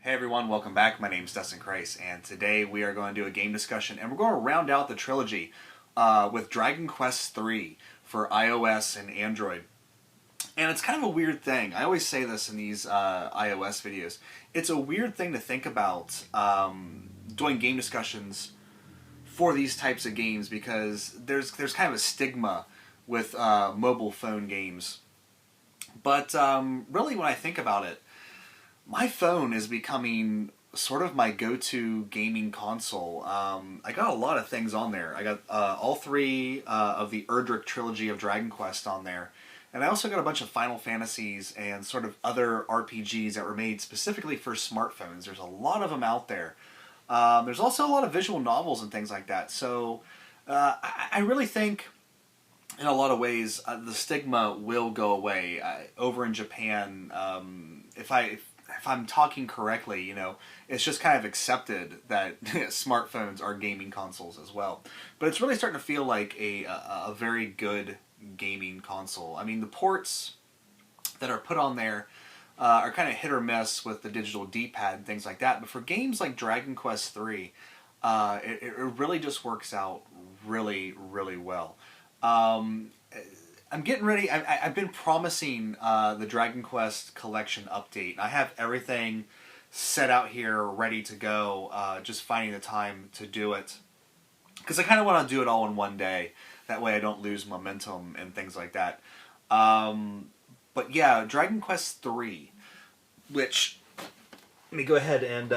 Hey everyone, welcome back. My name is Dustin Kreis, and today we are going to do a game discussion, and we're going to round out the trilogy with Dragon Quest III for iOS and Android. And it's kind of a weird thing. I always say this in these iOS videos. It's a weird thing to think about doing game discussions for these types of games because there's kind of a stigma with mobile phone games. But really, when I think about it, my phone is becoming sort of my go-to gaming console. I got a lot of things on there. I got all three of the Erdrick trilogy of Dragon Quest on there. And I also got a bunch of Final Fantasies and sort of other RPGs that were made specifically for smartphones. There's a lot of them out there. There's also a lot of visual novels and things like that. So I really think in a lot of ways the stigma will go away. Over in Japan, if I'm talking correctly, it's just kind of accepted that smartphones are gaming consoles as well. But it's really starting to feel like a very good gaming console. I mean, the ports that are put on there are kind of hit or miss with the digital D-pad and things like that. But for games like Dragon Quest III, it really just works out really, really well. I'm getting ready. I've been promising the Dragon Quest collection update. I have everything set out here, ready to go. Just finding the time to do it because I kind of want to do it all in one day. That way, I don't lose momentum and things like that. But yeah, Dragon Quest III, which let me go ahead and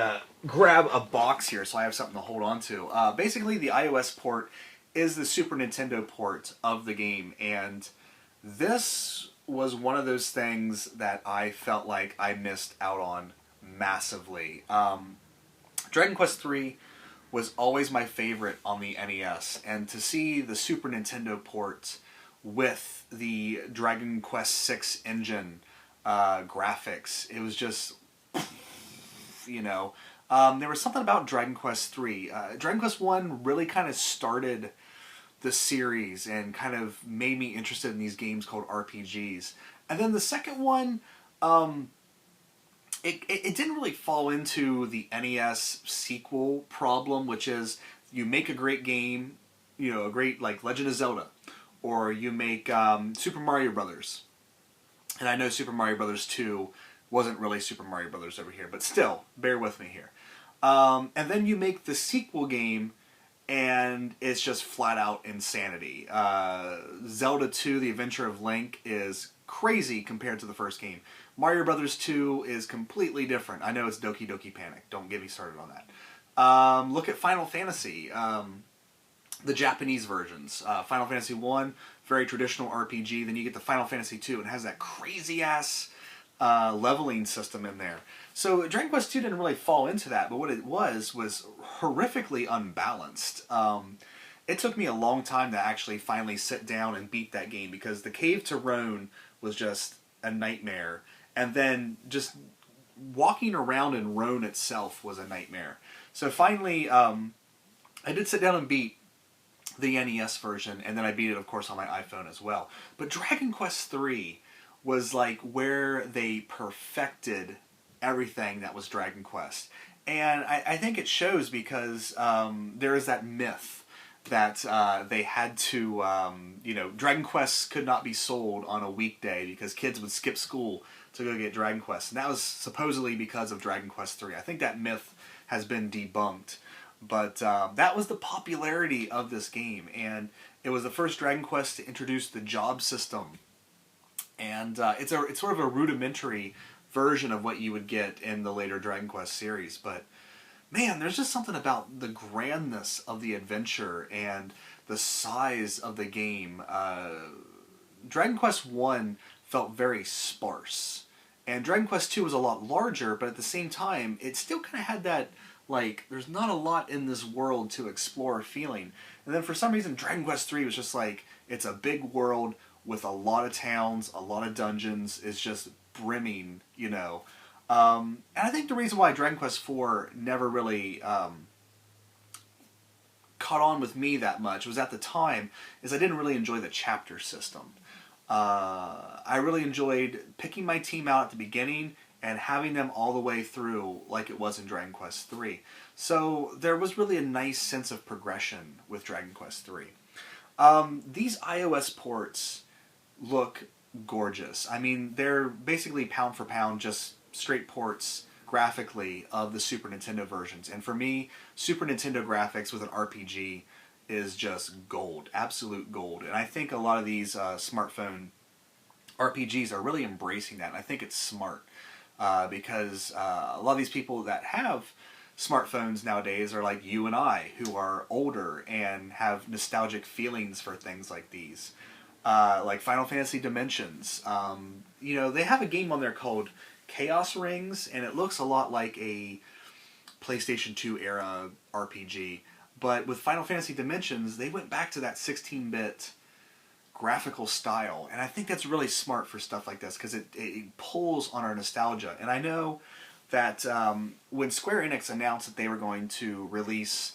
grab a box here so I have something to hold on to. Basically, the iOS port is the Super Nintendo port of the game, and this was one of those things that I felt like I missed out on massively. Dragon Quest III was always my favorite on the NES, and to see the Super Nintendo port with the Dragon Quest VI engine graphics, it was just, there was something about Dragon Quest III. Dragon Quest I really kind of started the series and kind of made me interested in these games called RPGs. And then the second one, it didn't really fall into the NES sequel problem, which is you make a great game, a great like Legend of Zelda, or you make Super Mario Brothers. And I know Super Mario Brothers 2 wasn't really Super Mario Brothers over here, but still, bear with me here. And then you make the sequel game, and it's just flat out insanity. Zelda 2, The Adventure of Link, is crazy compared to the first game. Mario Brothers 2 is completely different. I know it's Doki Doki Panic. Don't get me started on that. Look at Final Fantasy, the Japanese versions. Final Fantasy 1, very traditional RPG. Then you get the Final Fantasy 2, and it has that crazy-ass leveling system in there. So Dragon Quest II didn't really fall into that, but what it was horrifically unbalanced. It took me a long time to actually finally sit down and beat that game because the Cave to Roan was just a nightmare, and then just walking around in Roan itself was a nightmare. So finally, I did sit down and beat the NES version, and then I beat it, of course, on my iPhone as well. But Dragon Quest III was like where they perfected everything that was Dragon Quest. And I think it shows because there is that myth that they had to, Dragon Quest could not be sold on a weekday because kids would skip school to go get Dragon Quest. And that was supposedly because of Dragon Quest III. I think that myth has been debunked. But that was the popularity of this game. And it was the first Dragon Quest to introduce the job system. And it's sort of a rudimentary version of what you would get in the later Dragon Quest series. But man, there's just something about the grandness of the adventure and the size of the game. Dragon Quest I felt very sparse. And Dragon Quest II was a lot larger, but at the same time, it still kind of had that, like, there's not a lot in this world to explore feeling. And then for some reason, Dragon Quest III was just like, it's a big world with a lot of towns, a lot of dungeons. It's just brimming, And I think the reason why Dragon Quest IV never really caught on with me that much was at the time is I didn't really enjoy the chapter system. I really enjoyed picking my team out at the beginning and having them all the way through like it was in Dragon Quest III. So there was really a nice sense of progression with Dragon Quest III. These iOS ports look gorgeous. I mean, they're basically pound for pound just straight ports graphically of the Super Nintendo versions. And for me, Super Nintendo graphics with an RPG is just gold, absolute gold. And I think a lot of these smartphone RPGs are really embracing that. And I think it's smart because a lot of these people that have smartphones nowadays are like you and I, who are older and have nostalgic feelings for things like these. Like Final Fantasy Dimensions. They have a game on there called Chaos Rings, and it looks a lot like a PlayStation 2 era RPG. But with Final Fantasy Dimensions, they went back to that 16-bit graphical style, and I think that's really smart for stuff like this because it pulls on our nostalgia. And I know that when Square Enix announced that they were going to release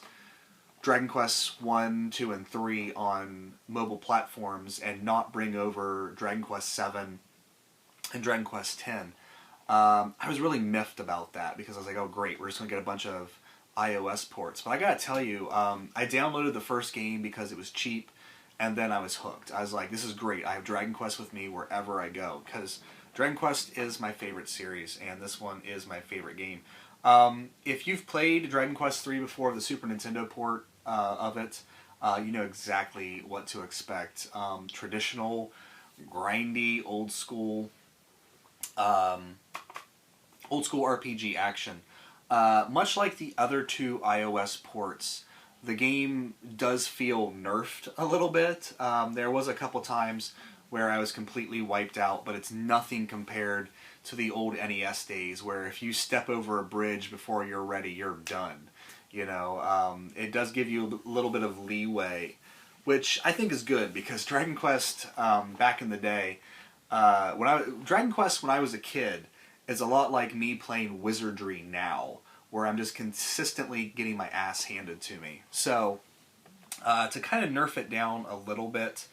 Dragon Quest 1, 2, and 3 on mobile platforms and not bring over Dragon Quest 7 and Dragon Quest 10, I was really miffed about that because I was like, oh great, we're just going to get a bunch of iOS ports. But I gotta tell you, I downloaded the first game because it was cheap, and then I was hooked. I was like, this is great. I have Dragon Quest with me wherever I go because Dragon Quest is my favorite series, and this one is my favorite game. If you've played Dragon Quest 3 before, the Super Nintendo port of it, you know exactly what to expect. Traditional, grindy, old school RPG action. Much like the other two iOS ports, the game does feel nerfed a little bit. There was a couple times where I was completely wiped out, but it's nothing compared to the old NES days where if you step over a bridge before you're ready, you're done. It does give you a little bit of leeway, which I think is good because Dragon Quest back in the day, Dragon Quest when I was a kid is a lot like me playing Wizardry now, where I'm just consistently getting my ass handed to me. So to kind of nerf it down a little bit,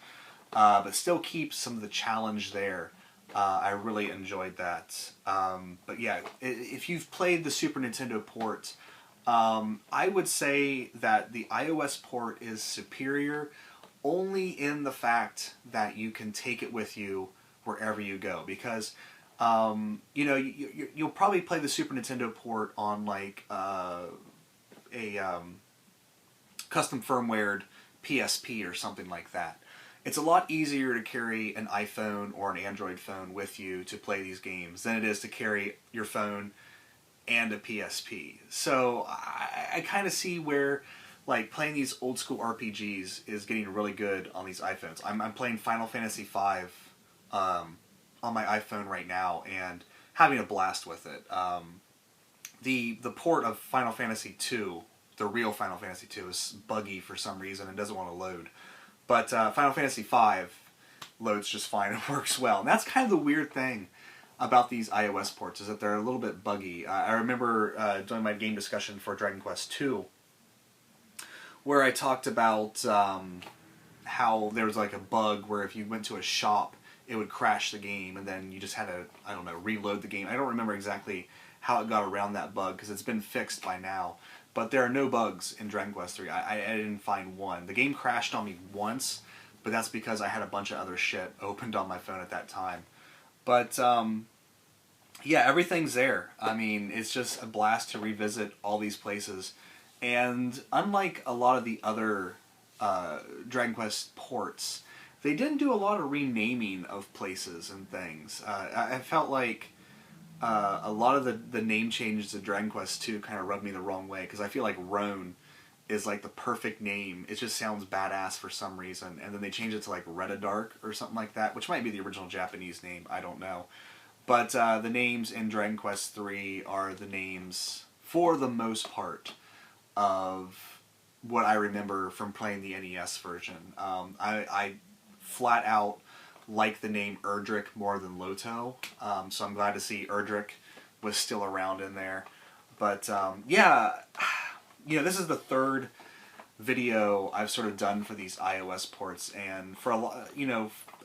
but still keep some of the challenge there. I really enjoyed that. But yeah, if you've played the Super Nintendo port, I would say that the iOS port is superior only in the fact that you can take it with you wherever you go. Because, you'll probably play the Super Nintendo port on like a custom firmwared PSP or something like that. It's a lot easier to carry an iPhone or an Android phone with you to play these games than it is to carry your phone and a PSP. So I kind of see where like playing these old school RPGs is getting really good on these iPhones. I'm playing Final Fantasy V on my iPhone right now and having a blast with it. The port of Final Fantasy II, the real Final Fantasy II, is buggy for some reason and doesn't want to load. But Final Fantasy V loads just fine and works well. And that's kind of the weird thing about these iOS ports, is that they're a little bit buggy. I remember doing my game discussion for Dragon Quest II, where I talked about how there was like a bug where if you went to a shop, it would crash the game, and then you just had to, I don't know, reload the game. I don't remember exactly how it got around that bug, because it's been fixed by now. But there are no bugs in Dragon Quest III. I didn't find one. The game crashed on me once, but that's because I had a bunch of other shit opened on my phone at that time. But, yeah, everything's there. I mean, it's just a blast to revisit all these places. And unlike a lot of the other Dragon Quest ports, they didn't do a lot of renaming of places and things. I felt like a lot of the name changes to Dragon Quest II kind of rubbed me the wrong way, because I feel like Roan is like the perfect name. It just sounds badass for some reason, and then they changed it to like Redadark or something like that, which might be the original Japanese name, I don't know. But the names in Dragon Quest III are the names, for the most part, of what I remember from playing the NES version. I flat out like the name Erdrick more than Loto, so I'm glad to see Erdrick was still around in there. But yeah, this is the third video I've sort of done for these iOS ports, and for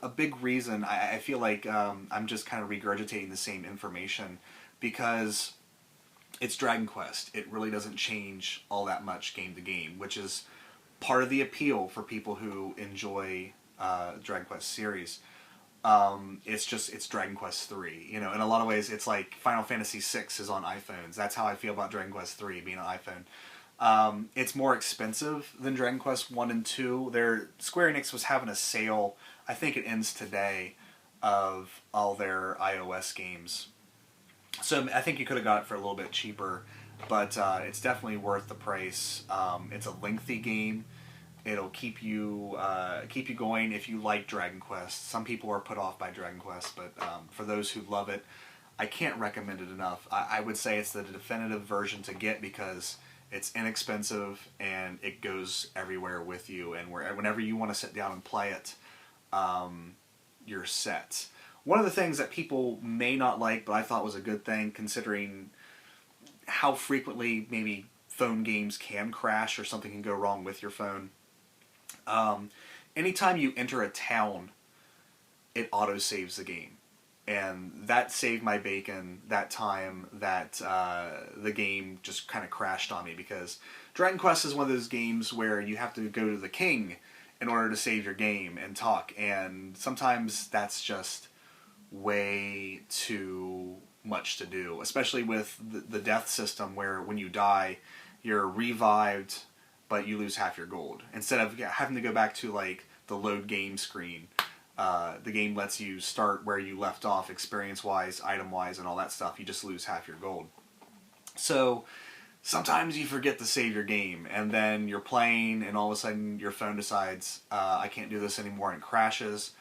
a big reason I feel like I'm just kind of regurgitating the same information because it's Dragon Quest. It really doesn't change all that much game to game, which is part of the appeal for people who enjoy Dragon Quest series. It's Dragon Quest 3. You know, in a lot of ways, it's like Final Fantasy 6 is on iPhones. That's how I feel about Dragon Quest 3 being an iPhone. It's more expensive than Dragon Quest 1 and 2. Square Enix was having a sale, I think it ends today, of all their iOS games. So I think you could have got it for a little bit cheaper, but it's definitely worth the price. It's a lengthy game. It'll keep you going if you like Dragon Quest. Some people are put off by Dragon Quest, but for those who love it, I can't recommend it enough. I would say it's the definitive version to get because it's inexpensive and it goes everywhere with you. And whenever you want to sit down and play it, you're set. One of the things that people may not like, but I thought was a good thing, considering how frequently maybe phone games can crash or something can go wrong with your phone. Anytime you enter a town, it auto-saves the game. And that saved my bacon that time that the game just kind of crashed on me, because Dragon Quest is one of those games where you have to go to the king in order to save your game and talk, and sometimes that's just way too much to do, especially with the death system where when you die, you're revived, but you lose half your gold. Instead of having to go back to like the load game screen, the game lets you start where you left off, experience-wise, item-wise, and all that stuff. You just lose half your gold. So sometimes you forget to save your game, and then you're playing, and all of a sudden your phone decides, I can't do this anymore, and it crashes.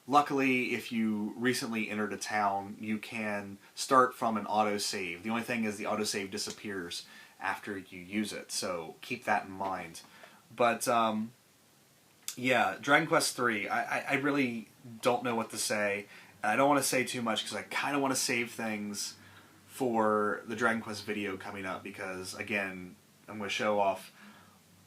Luckily, if you recently entered a town, you can start from an autosave. The only thing is the autosave disappears after you use it, so keep that in mind. But yeah, Dragon Quest 3, I really don't know what to say. I don't want to say too much because I kind of want to save things for the Dragon Quest video coming up, because again, I'm going to show off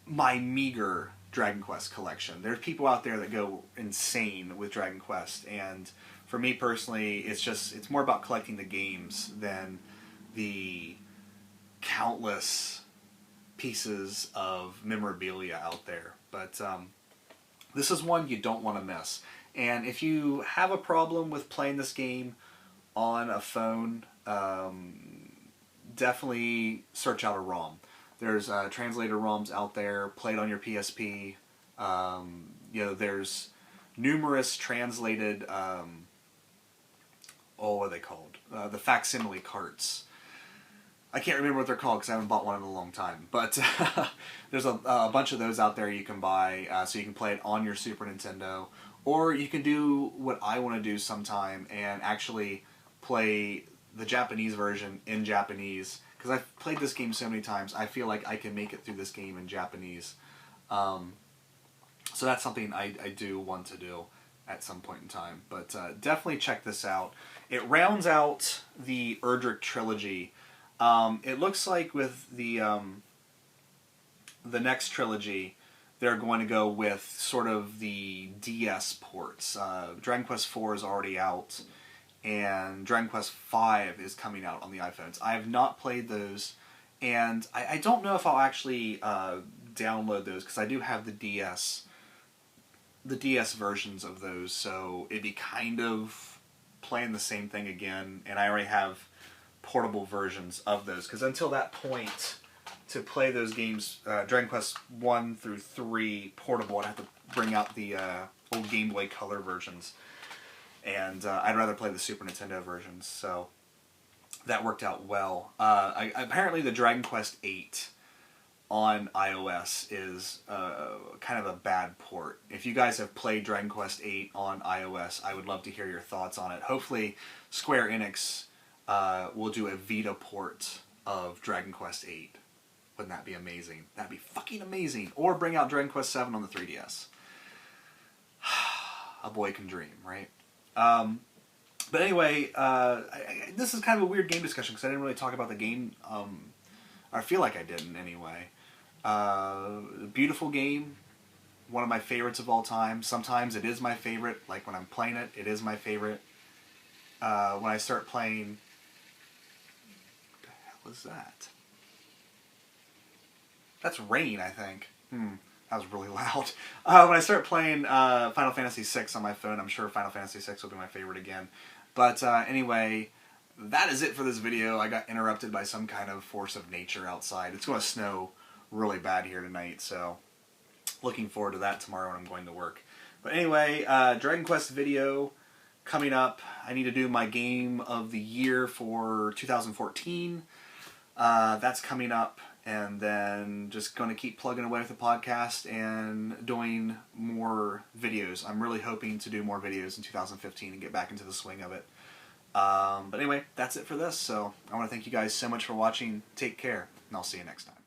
my meager Dragon Quest collection. There's people out there that go insane with Dragon Quest, and for me personally, it's more about collecting the games than the countless pieces of memorabilia out there. But this is one you don't want to miss. And if you have a problem with playing this game on a phone, definitely search out a ROM. There's translator ROMs out there. Play it on your PSP. There's numerous translated, what are they called? The facsimile carts. I can't remember what they're called because I haven't bought one in a long time. But there's a bunch of those out there you can buy, so you can play it on your Super Nintendo. Or you can do what I want to do sometime and actually play the Japanese version in Japanese. Because I've played this game so many times, I feel like I can make it through this game in Japanese. So that's something I do want to do at some point in time. But definitely check this out. It rounds out the Erdrick trilogy. It looks like with the next trilogy, they're going to go with sort of the DS ports. Dragon Quest 4 is already out, and Dragon Quest 5 is coming out on the iPhones. I have not played those, and I don't know if I'll actually download those, because I do have the DS versions of those, so it'd be kind of playing the same thing again, and I already have portable versions of those, because until that point, to play those games, Dragon Quest 1 through 3 portable, I'd have to bring out the old Game Boy Color versions, and I'd rather play the Super Nintendo versions, so that worked out well. Apparently the Dragon Quest 8 on iOS is kind of a bad port. If you guys have played Dragon Quest 8 on iOS, I would love to hear your thoughts on it. Hopefully Square Enix will do a Vita port of Dragon Quest 8. Wouldn't that be amazing? That'd be fucking amazing. Or bring out Dragon Quest 7 on the 3DS. A boy can dream, right? But anyway, this is kind of a weird game discussion because I didn't really talk about the game. I feel like I didn't anyway. Beautiful game. One of my favorites of all time. Sometimes it is my favorite. Like when I'm playing it, it is my favorite. When I start playing What was that? That's rain, I think. That was really loud. When I start playing Final Fantasy VI on my phone, I'm sure Final Fantasy VI will be my favorite again. But anyway, that is it for this video. I got interrupted by some kind of force of nature outside. It's going to snow really bad here tonight, so looking forward to that tomorrow when I'm going to work. But anyway, Dragon Quest video coming up. I need to do my game of the year for 2014. That's coming up, and then just going to keep plugging away with the podcast and doing more videos. I'm really hoping to do more videos in 2015 and get back into the swing of it. But anyway, that's it for this. So I want to thank you guys so much for watching. Take care, and I'll see you next time.